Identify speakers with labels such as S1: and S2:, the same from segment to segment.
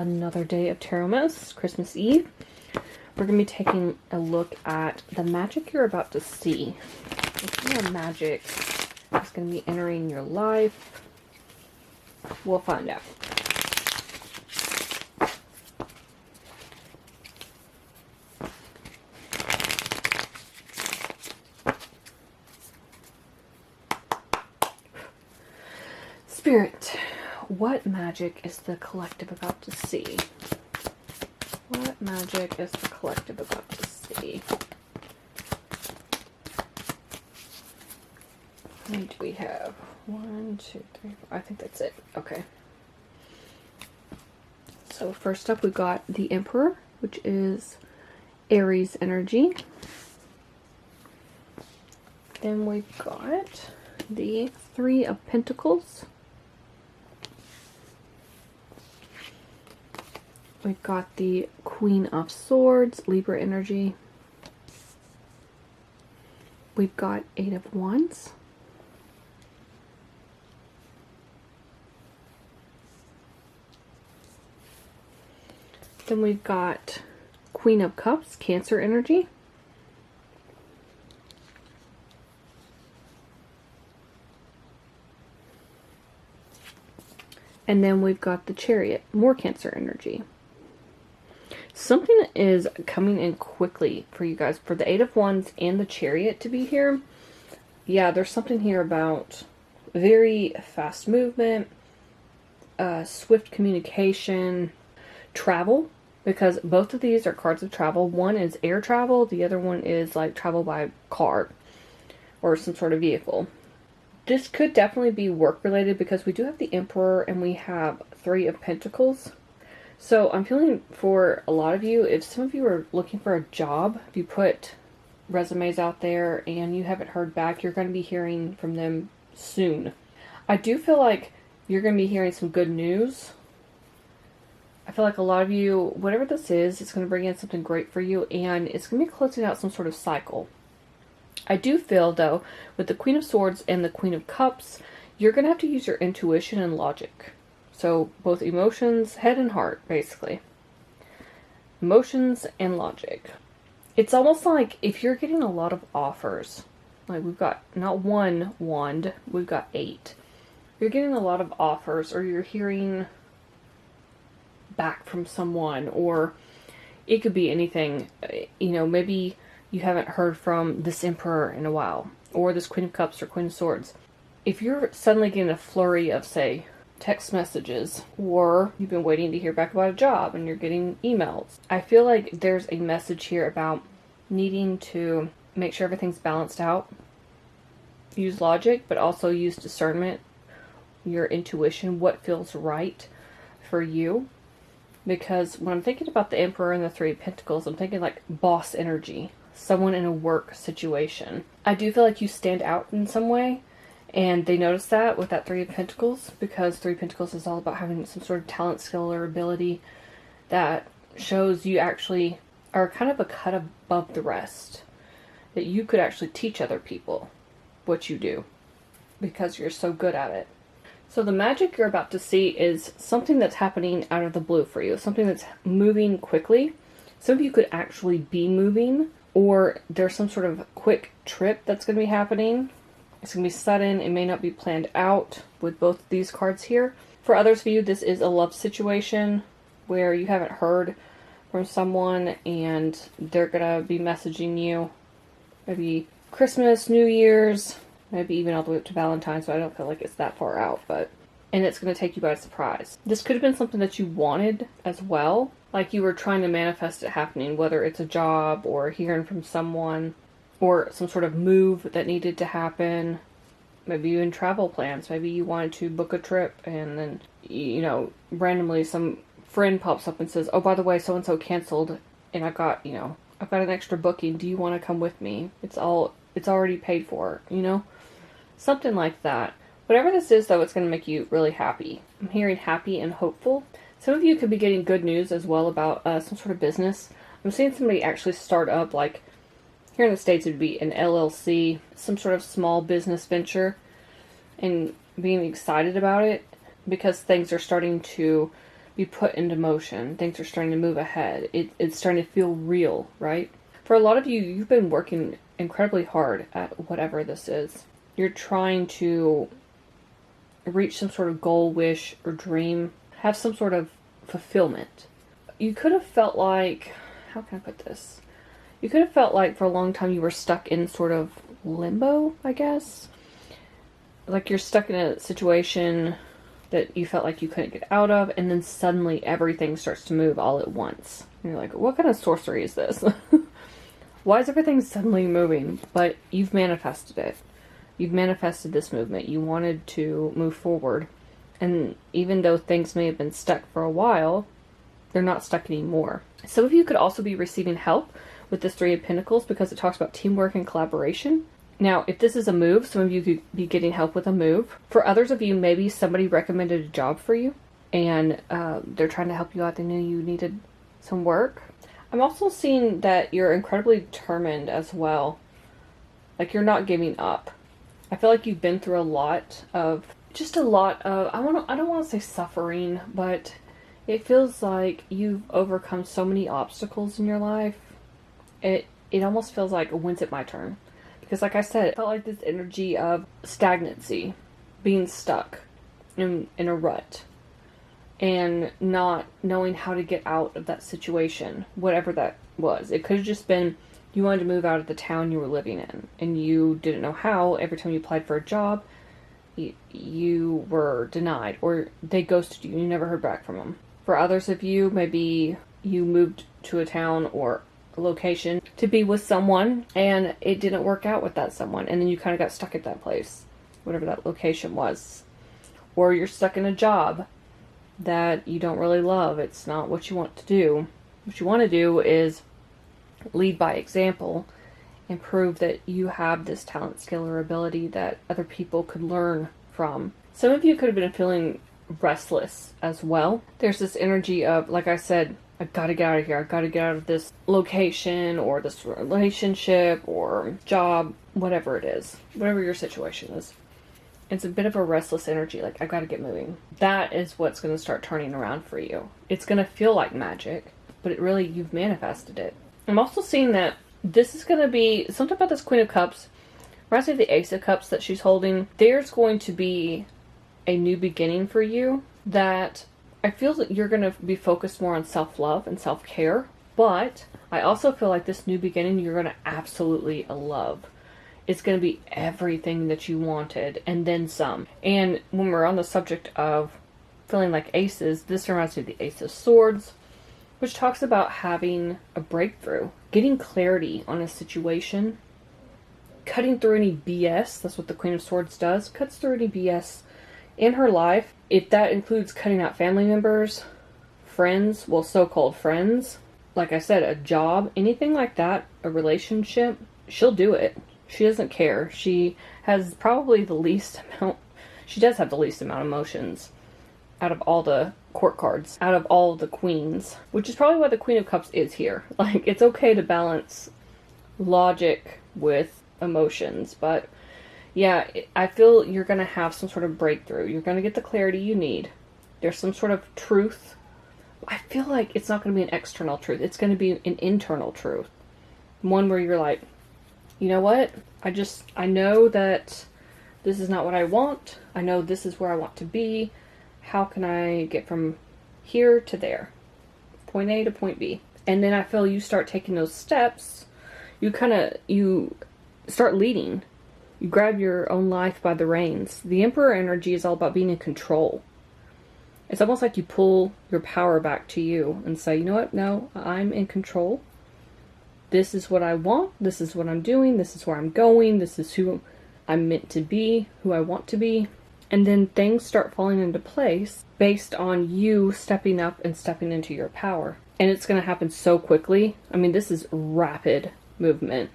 S1: another day of Tarotmas, Christmas Eve. We're going to be taking a look at the magic you're about to see. What kind of magic is going to be entering your life? We'll find out. Spirit, what magic is the collective about to see? What magic is the collective about to see? How many do we have? 1, 2, 3, 4. I think that's it. Okay. So first up, we've got the Emperor, which is Aries energy. Then we've got the Three of Pentacles. We've got the Queen of Swords, Libra energy. We've got Eight of Wands. Then we've got Queen of Cups, Cancer energy. And then we've got the Chariot, more Cancer energy. Something is coming in quickly for you guys. For the Eight of Wands and the Chariot to be here. Yeah, there's something here about very fast movement, swift communication, travel. Because both of these are cards of travel. One is air travel. The other one is like travel by car or some sort of vehicle. This could definitely be work related because we do have the Emperor and we have Three of Pentacles. So I'm feeling for a lot of you, if some of you are looking for a job, if you put resumes out there and you haven't heard back, you're going to be hearing from them soon. I do feel like you're going to be hearing some good news. I feel like a lot of you, whatever this is, it's going to bring in something great for you and it's going to be closing out some sort of cycle. I do feel, though, with the Queen of Swords and the Queen of Cups, you're going to have to use your intuition and logic. So, both emotions, head and heart, basically. Emotions and logic. It's almost like if you're getting a lot of offers, like we've got not one wand, we've got 8. You're getting a lot of offers or you're hearing back from someone, or it could be anything. You know, maybe you haven't heard from this Emperor in a while, or this Queen of Cups or Queen of Swords. If you're suddenly getting a flurry of, say, text messages, or you've been waiting to hear back about a job and you're getting emails, I feel like there's a message here about needing to make sure everything's balanced out. Use logic, but also use discernment, your intuition, what feels right for you. Because when I'm thinking about the Emperor and the Three of Pentacles, I'm thinking like boss energy, someone in a work situation. I do feel like you stand out in some way, and they notice that with that Three of Pentacles, because Three of Pentacles is all about having some sort of talent, skill, or ability that shows you actually are kind of a cut above the rest. That you could actually teach other people what you do, because you're so good at it. So the magic you're about to see is something that's happening out of the blue for you. Something that's moving quickly. Some of you could actually be moving, or there's some sort of quick trip that's going to be happening. It's going to be sudden. It may not be planned out with both of these cards here. For others of you, this is a love situation where you haven't heard from someone and they're going to be messaging you. Maybe Christmas, New Year's, maybe even all the way up to Valentine's, so I don't feel like it's that far out, and it's going to take you by surprise. This could have been something that you wanted as well, like you were trying to manifest it happening, whether it's a job or hearing from someone or some sort of move that needed to happen. Maybe you in travel plans, maybe you wanted to book a trip and then, you know, randomly some friend pops up and says, oh, by the way, so-and-so canceled and I've got an extra booking. Do you want to come with me? It's already paid for, you know? Something like that. Whatever this is, though, it's going to make you really happy. I'm hearing happy and hopeful. Some of you could be getting good news as well about some sort of business. I'm seeing somebody actually start up, like, here in the States it would be an LLC, some sort of small business venture, and being excited about it because things are starting to be put into motion. Things are starting to move ahead. It's starting to feel real, right? For a lot of you, you've been working incredibly hard at whatever this is. You're trying to reach some sort of goal, wish, or dream, have some sort of fulfillment. You could have felt like, how can I put this? You could have felt like for a long time you were stuck in sort of limbo, I guess. Like you're stuck in a situation that you felt like you couldn't get out of, and then suddenly everything starts to move all at once. And you're like, what kind of sorcery is this? Why is everything suddenly moving? But you've manifested it. You've manifested this movement. You wanted to move forward. And even though things may have been stuck for a while, they're not stuck anymore. Some of you could also be receiving help with this Three of Pentacles because it talks about teamwork and collaboration. Now, if this is a move, some of you could be getting help with a move. For others of you, maybe somebody recommended a job for you and they're trying to help you out. They knew you needed some work. I'm also seeing that you're incredibly determined as well. Like you're not giving up. I feel like you've been through a lot of, I don't want to say suffering, but it feels like you've overcome so many obstacles in your life. It almost feels like, when's it my turn? Because like I said, it felt like this energy of stagnancy, being stuck in a rut, and not knowing how to get out of that situation, whatever that was. It could have just been you wanted to move out of the town you were living in, and you didn't know how. Every time you applied for a job, you were denied, or they ghosted you and you never heard back from them. For others of you, maybe you moved to a town or a location to be with someone and it didn't work out with that someone, and then you kind of got stuck at that place, whatever that location was. Or you're stuck in a job that you don't really love. It's not what you want to do. What you want to do is lead by example and prove that you have this talent, skill, or ability that other people could learn from. Some of you could have been feeling restless as well. There's this energy of, like I said, I've got to get out of here. I've got to get out of this location or this relationship or job, whatever it is, whatever your situation is. It's a bit of a restless energy, like I've got to get moving. That is what's going to start turning around for you. It's going to feel like magic, but you've manifested it. I'm also seeing that this is going to be, something about this Queen of Cups, reminds me of the Ace of Cups that she's holding. There's going to be a new beginning for you that I feel that you're going to be focused more on self-love and self-care, but I also feel like this new beginning you're going to absolutely love. It's going to be everything that you wanted and then some. And when we're on the subject of feeling like aces, this reminds me of the Ace of Swords, which talks about having a breakthrough, getting clarity on a situation, cutting through any BS. That's what the Queen of Swords does, cuts through any BS in her life. If that includes cutting out family members, friends, well, so-called friends, like I said, a job, anything like that, a relationship, she'll do it. She doesn't care. She has probably the least amount, she does have the least amount of emotions out of all the court cards, out of all the queens, which is probably why the Queen of Cups is here. Like, it's okay to balance logic with emotions, but yeah, I feel you're going to have some sort of breakthrough. You're going to get the clarity you need. There's some sort of truth. I feel like it's not going to be an external truth. It's going to be an internal truth. One where you're like, you know what? I know that this is not what I want. I know this is where I want to be. How can I get from here to there? Point A to point B. And then I feel you start taking those steps. You start leading. You grab your own life by the reins. The Emperor energy is all about being in control. It's almost like you pull your power back to you and say, you know what? No, I'm in control. This is what I want. This is what I'm doing. This is where I'm going. This is who I'm meant to be, who I want to be. And then things start falling into place based on you stepping up and stepping into your power. And it's going to happen so quickly. I mean, this is rapid movement.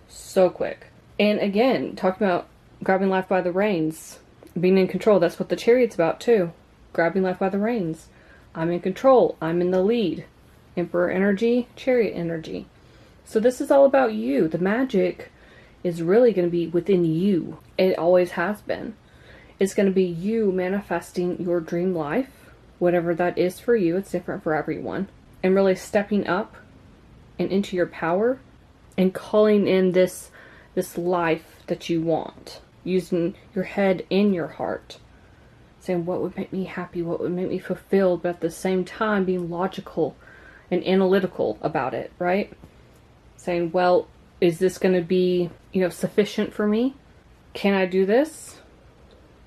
S1: So quick. And again, talking about grabbing life by the reins, being in control. That's what the Chariot's about too. Grabbing life by the reins. I'm in control. I'm in the lead. Emperor energy, Chariot energy. So this is all about you. The magic is really going to be within you. It always has been. It's going to be you manifesting your dream life whatever that is for you. It's different for everyone. And really stepping up and into your power and calling in this life that you want, using your head and your heart, saying what would make me happy, what would make me fulfilled, but at the same time being logical and analytical about it, right? Saying, well, is this going to be, sufficient for me? Can I do this?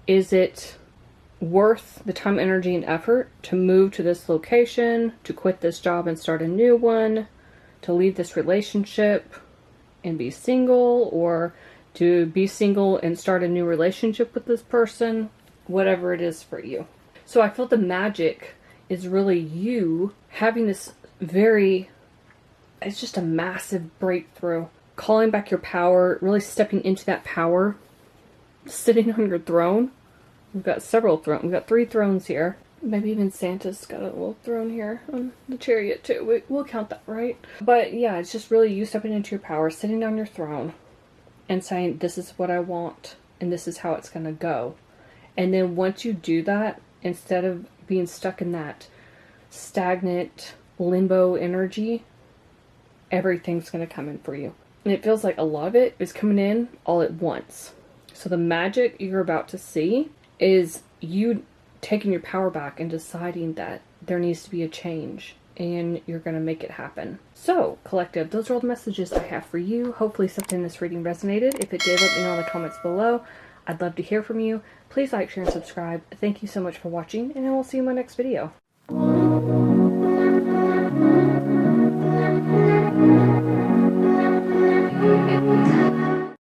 S1: Is it worth the time, energy, and effort to move to this location, to quit this job and start a new one, to leave this relationship and be single, or to be single and start a new relationship with this person? Whatever it is for you. So I feel the magic is really you having this it's just a massive breakthrough. Calling back your power, really stepping into that power, sitting on your throne. We've got several thrones. We've got 3 thrones here. Maybe even Santa's got a little throne here on the chariot too. We'll count that, right? But yeah, it's just really you stepping into your power, sitting on your throne and saying, this is what I want and this is how it's going to go. And then once you do that, instead of being stuck in that stagnant limbo energy, everything's going to come in for you. And it feels like a lot of it is coming in all at once. So the magic you're about to see is you taking your power back and deciding that there needs to be a change and you're going to make it happen. So, collective, those are all the messages I have for you. Hopefully something in this reading resonated. If it did, let me know in the comments below. I'd love to hear from you. Please like, share, and subscribe. Thank you so much for watching, and I will see you in my next video.